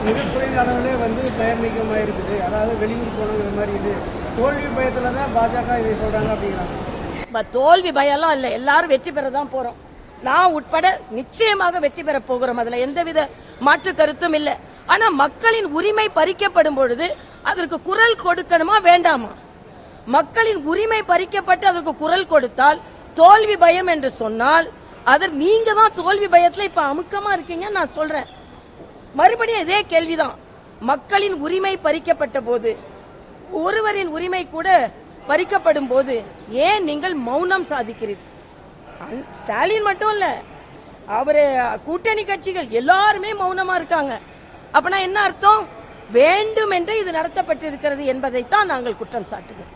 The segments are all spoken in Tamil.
மிகக்குறைந்த அளவிலே பெயர் நீக்கமாக இருக்குது. அதாவது வெளியூர் போனது மாதிரி இது தோல்வி பயத்துல தான் பாஜக இதை சொல்றாங்க அப்படிங்கிறாங்க. தோல்வி பயம்லாம் இல்ல, எல்லாரும் வெற்றி பெற தான் போறோம். நான் உட்பட நிச்சயமாக வெற்றி பெற போகிறோம். அதுல எந்தவித மாற்று கருத்தும் இல்ல. ஆனா மக்களின் உரிமை பறிக்கப்படும் பொழுது அதற்கு குரல் கொடுக்கணுமா வேண்டாமா? மக்களின் உரிமை பறிக்கப்பட்டு அதற்கு குரல் கொடுத்தால் தோல்வி பயம் என்று சொன்னால் அதற்கு நீங்க தான் தோல்வி பயத்துல இப்ப அமுக்கமா இருக்கீங்க. நான் சொல்றேன், மறுபடியும் இதே கேள்விதான். மக்களின் உரிமை பறிக்கப்பட்ட போது, ஒருவரின் உரிமை கூட பறிக்கப்படும் போது ஏன் நீங்கள் மௌனம் சாதிக்கிறீர்கள்? ஸ்டாலின் மட்டும் இல்ல, அவரு கூட்டணி கட்சிகள் எல்லாருமே மௌனமா இருக்காங்க. அப்பனா என்ன அர்த்தம்? வேண்டும் என்று இது நடத்தப்பட்டிருக்கிறது என்பதைத்தான் நாங்கள் குற்றம் சாட்டுகிறோம்.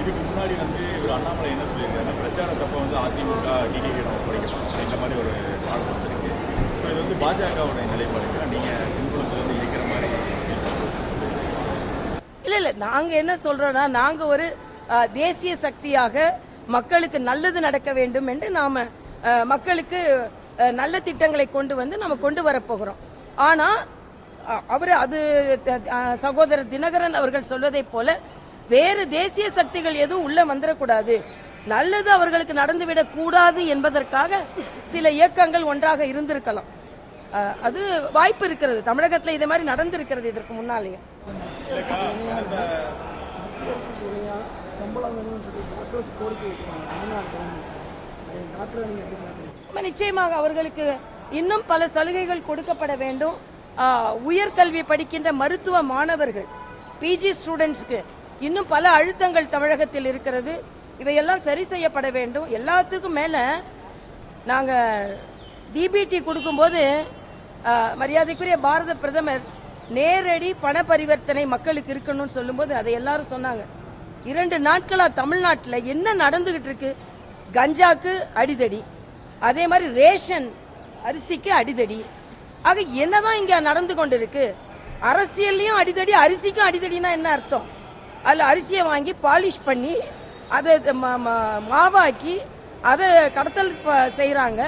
இதுக்கு முன்னாடி இவர் அண்ணாமலை என்ன சொல்லியிருக்காரு, பிரச்சாரத்தப்ப அதிமுக டிடிவியிடம் ஒப்படைக்கலாம் இந்த மாதிரி ஒரு ஆர்டர் வந்திருக்கு. ஸோ இது பாஜகவுடைய நிலைப்பாடு. நீங்க சிங்களத்துல இருக்கிற மாதிரி இல்ல நாங்க என்ன சொல்றோம்னா, நாங்க ஒரு தேசிய சக்தியாக மக்களுக்கு நல்லது நடக்க வேண்டும் என்று நாம மக்களுக்கு நல்ல திட்டங்களை கொண்டு வந்து நாம கொண்டு வரப்போகிறோம். ஆனா அவரு அது சகோதரர் தினகரன் அவர்கள் சொல்வதை போல வேறு தேசிய சக்திகள் எதுவும் உள்ள வந்துடக்கூடாது, நல்லது அவர்களுக்கு நடந்துவிடக் கூடாது என்பதற்காக சில இயக்கங்கள் ஒன்றாக இருந்திருக்கலாம். அது வாய்ப்பு இருக்கிறது. தமிழகத்தில் இதே மாதிரி நடந்திருக்கிறது இதற்கு முன்னாலேயே. நிச்சயமாக அவர்களுக்கு இன்னும் பல சலுகைகள் கொடுக்கப்பட வேண்டும். உயர்கல்வி படிக்கின்ற மருத்துவ மாணவர்கள், பிஜி ஸ்டூடெண்ட்ஸ்க்கு இன்னும் பல அழுத்தங்கள் தமிழகத்தில் இருக்கிறது. இவையெல்லாம் சரி செய்யப்பட வேண்டும். எல்லாத்துக்கும் மேல நாங்க டிபிடி கொடுக்கும்போது மரியாதைக்குரிய பாரத பிரதமர் நேரடி பண பரிவர்த்தனை மக்களுக்கு இருக்கணும்னு சொல்லும்போது அதை எல்லாரும் சொன்னாங்க. 2 நாட்களா தமிழ்நாட்டில் என்ன நடந்துகிட்டு இருக்கு? கஞ்சாக்கு அடிதடி, அதே மாதிரி ரேஷன் அரிசிக்கு அடிதடி. ஆக என்னதான் இங்க நடந்து கொண்டிருக்கு? அரசியல்லையும் அடிதடி, அரிசிக்கும் அடிதடினா என்ன அர்த்தம்? அதுல அரிசியை வாங்கி பாலிஷ் பண்ணி அதை மாவாக்கி அதை கடத்தல் செய்யறாங்க.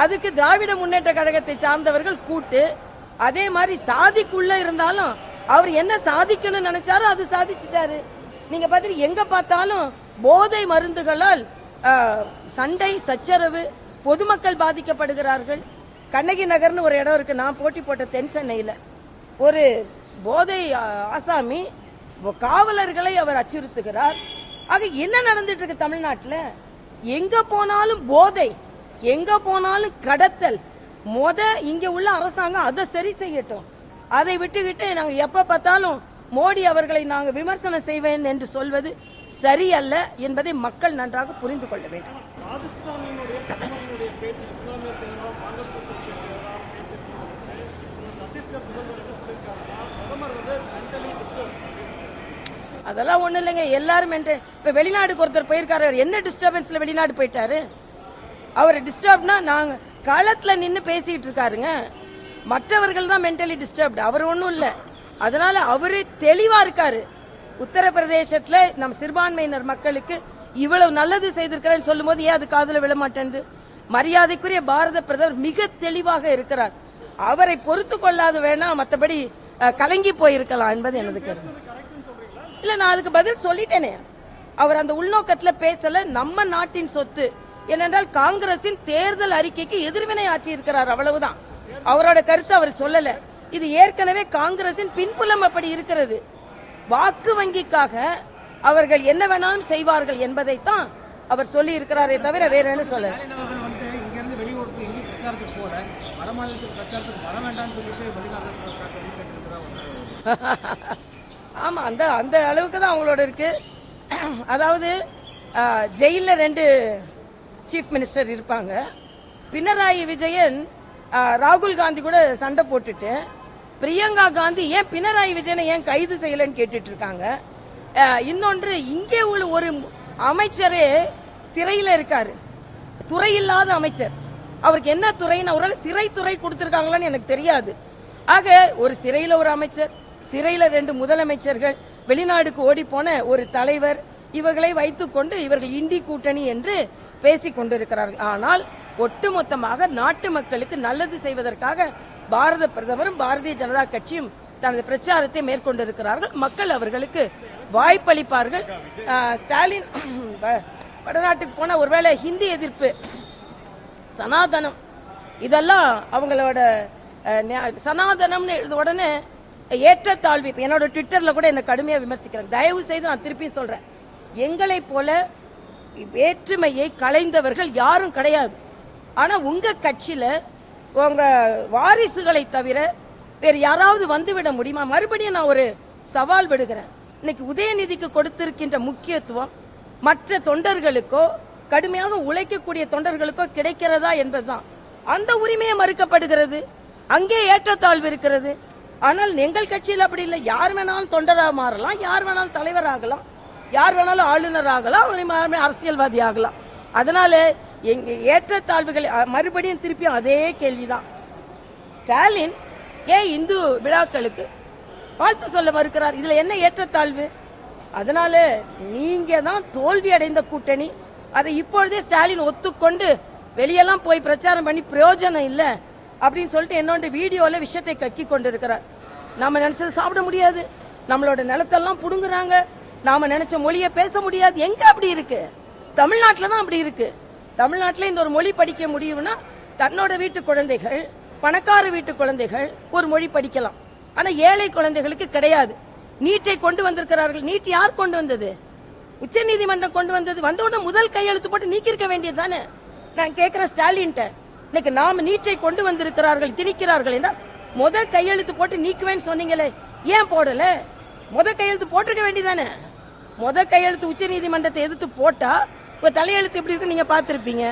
அதுக்கு திராவிட முன்னேற்ற கழகத்தை சார்ந்தவர்கள் கூட்டு. அதே மாதிரி சாதிக்குள்ள இருந்தாலும் அவர் என்ன சாதிக்கணும்னு நினைச்சாரோ அது சாதிச்சுட்டாரு. நீங்க பாத்தீங்க, எங்க பார்த்தாலும் போதை மருந்துகளால் சண்டை சச்சரவு, பொதுமக்கள் பாதிக்கப்படுகிறார்கள். கண்ணகி நகர்னு ஒரு இடம் இருக்கு, நான் போட்டி போட்ட தென் சென்னையில ஒரு போதை ஆசாமி காவலர்களை அவர் அச்சுறுத்துகிறார். ஆக என்ன நடந்துட்டு இருக்கு தமிழ்நாட்டில்? எங்க போனாலும் போதை, எங்க போனாலும் கடத்தல். இங்க உள்ள அரசாங்கம் அதை சரி செய்யட்டும். அதை விட்டுவிட்டு நாங்க எப்ப பார்த்தாலும் மோடி அவர்களை நாங்க விமர்சனம் செய்வேன் என்று சொல்வது சரியல்ல என்பதை மக்கள் நன்றாக புரிந்து கொள்ள வேண்டும். அதெல்லாம் ஒண்ணு இல்லைங்க, எல்லாரும் இப்ப வெளிநாடுக்கு ஒருத்தர் போயிருக்காரு, என்ன டிஸ்டர்பன்ஸ்ல வெளிநாடு போயிட்டாரு? அவர் டிஸ்டர்ப்னா நாங்க களத்துல நின்னு பேசிட்டு இருக்காருங்க. மற்றவர்கள் தான் மென்டலி டிஸ்டர்ப்டு, அவர் ஒன்னும் இல்ல. அதனால அவரு தெளிவா இருக்காரு. உத்தரப்பிரதேசத்துல நம் சிறுபான்மையினர் மக்களுக்கு இவ்வளவு நல்லது செய்திருக்கிறேன்னு சொல்லும் போது ஏன் அது காதுல விழ மாட்டேங்குது? மரியாதைக்குரிய பாரத பிரதமர் மிக தெளிவாக இருக்கிறார். அவரை பொறுத்து கொள்ளாத வேணா, மற்றபடி கலங்கி போயிருக்கலாம் என்பது எனது கருத்து. இல்ல, நான் அதுக்கு பதில் சொல்லிட்டேனே. அவர் அந்த உள்நோக்கத்துல பேசல. நம்ம நாட்டின் சொத்து ஏனென்றால் காங்கிரசின் தேர்தல் அறிக்கைக்கு எதிர்வினை ஆற்றியிருக்கிறார், அவ்வளவுதான். அவரோட கருத்து அவர் சொல்லல. இது ஏற்கனவே காங்கிரசின் பின்புலம் அப்படி இருக்கிறது. வாக்கு வங்கிக்காக அவர்கள் என்ன வேணாலும் செய்வார்கள் என்பதைத்தான் அவர் சொல்லி இருக்கிறாரே தவிர வேற என்ன சொல்ல. ஆமா, அந்த அளவுக்கு தான் அவங்களோட இருக்கு. அதாவது ஜெயில 2 சீஃப் மினிஸ்டர் இருப்பாங்க. பினராயி விஜயன் ராகுல் காந்தி கூட சண்டை போட்டுட்டு பிரியங்கா காந்தி ஏன் பினராயி விஜயனை ஏன் கைது செய்யலன்னு கேட்டுட்டு இருக்காங்க. இன்னொன்று, இங்கே உள்ள ஒரு அமைச்சரே சிறையில இருக்காரு, துறை இல்லாத அமைச்சர். அவருக்கு என்ன துறைன்னு அவரால் சிறைத்துறை கொடுத்திருக்காங்களான்னு எனக்கு தெரியாது. ஆக ஒரு சிறையில ஒரு அமைச்சர், சிறையில 2 முதலமைச்சர்கள், வெளிநாடுக்கு ஓடி போன ஒரு தலைவர், இவர்களை வைத்துக்கொண்டு இவர்கள் இந்தி கூட்டணி என்று பேசிக் கொண்டிருக்கிறார்கள். ஆனால் ஒட்டுமொத்தமாக நாட்டு மக்களுக்கு நல்லது செய்வதற்காக பாரத பிரதமரும் பாரதிய ஜனதா கட்சியும் தனது பிரச்சாரத்தை மேற்கொண்டிருக்கிறார்கள். மக்கள் அவர்களுக்கு வாய்ப்பளிப்பார்கள். ஸ்டாலின் வடநாட்டுக்கு போன ஒருவேளை ஹிந்தி எதிர்ப்பு, சனாதனம், இதெல்லாம் அவங்களோட சனாதனம் உடனே ஏற்றத்தாழ்வு. என்னோட ட்விட்டர்ல கூட என்ன கடுமையா விமர்சிக்கிறாங்க. தயவு செய்து நான் திருப்பி சொல்றேன், எங்களை போல வேற்றுமையை களைந்தவர்கள் யாரும் கிடையாது. ஆனா உங்க கட்சியில உங்க வாரிசுகளை தவிர வேறு யாராவது வந்துவிட முடியுமா? மறுபடியும் நான் ஒரு சவால் விடுகிறேன். இன்னைக்கு உதயநிதிக்கு கொடுத்திருக்கின்ற முக்கியத்துவம் மற்ற தொண்டர்களுக்கோ கடுமையாக உழைக்கக்கூடிய தொண்டர்களுக்கோ கிடைக்கிறதா என்பதுதான். அந்த உரிமையை மறுக்கப்படுகிறது. அங்கே ஏற்றத்தாழ்வு இருக்கிறது. ஆனால் எங்கள் கட்சியில் அப்படி இல்லை. யார் வேணாலும் தொண்டராக மாறலாம், யார் வேணாலும் தலைவர் ஆகலாம், யார் வேணாலும் ஆளுநர் ஆகலாம், அரசியல்வாதி ஆகலாம். அதனால எங்க ஏற்றத்தாழ்வுகள் மறுபடியும் திருப்பியும் அதே கேள்விதான். ஸ்டாலின் ஏன் இந்து விழாக்களுக்கு வாழ்த்து சொல்ல மறுக்கிறார்? இதுல என்ன ஏற்றத்தாழ்வு? அதனால நீங்க தான் தோல்வி அடைந்த கூட்டணி. அதை இப்பொழுதே ஸ்டாலின் ஒத்துக்கொண்டு வெளியெல்லாம் போய் பிரச்சாரம் பண்ணி பிரயோஜனம் இல்ல அப்படின்னு சொல்லிட்டு என்னோட வீடியோல விஷயத்தை கக்கி கொண்டிருக்கிறார். நாம நினைச்சதை சாப்பிட முடியாது, நம்மளோட நிலத்தெல்லாம் புடுங்குறாங்க, நாம நினைச்ச மொழியை பேச முடியாது. எங்க அப்படி இருக்கு? தமிழ்நாட்டில தான் அப்படி இருக்கு. தமிழ்நாட்டில் இந்த ஒரு மொழி படிக்க முடியும்னா தன்னோட வீட்டு குழந்தைகள், பணக்கார வீட்டு குழந்தைகள் ஒரு மொழி படிக்கலாம். ஆனா ஏழை குழந்தைகளுக்கு கிடையாது. நீட்டை கொண்டு வந்திருக்கிறார்கள். நீட் யார் கொண்டு வந்தது? உச்ச நீதிமன்றம் கொண்டு வந்தது. வந்தவுடனே முதல் கையெழுத்து போட்டு நீக்கிருக்க வேண்டியது தானே. நான் கேட்கிறேன் ஸ்டாலின், இன்னைக்கு நாம நீட்டை கொண்டு வந்திருக்கிறார்கள், திணிக்கிறார்கள் என்றால் முதல் கையெழுத்து போட்டு நீக்குவேன்னு சொன்னீங்களே, ஏன் போடல? முதல் கையெழுத்து போட்டிருக்க வேண்டியதானே. முதல் கையெழுத்து உச்ச நீதிமன்றத்தை எதிர்த்து போட்டா உங்க தலையெழுத்து எப்படி இருக்கு நீங்க பாத்திருப்பீங்க.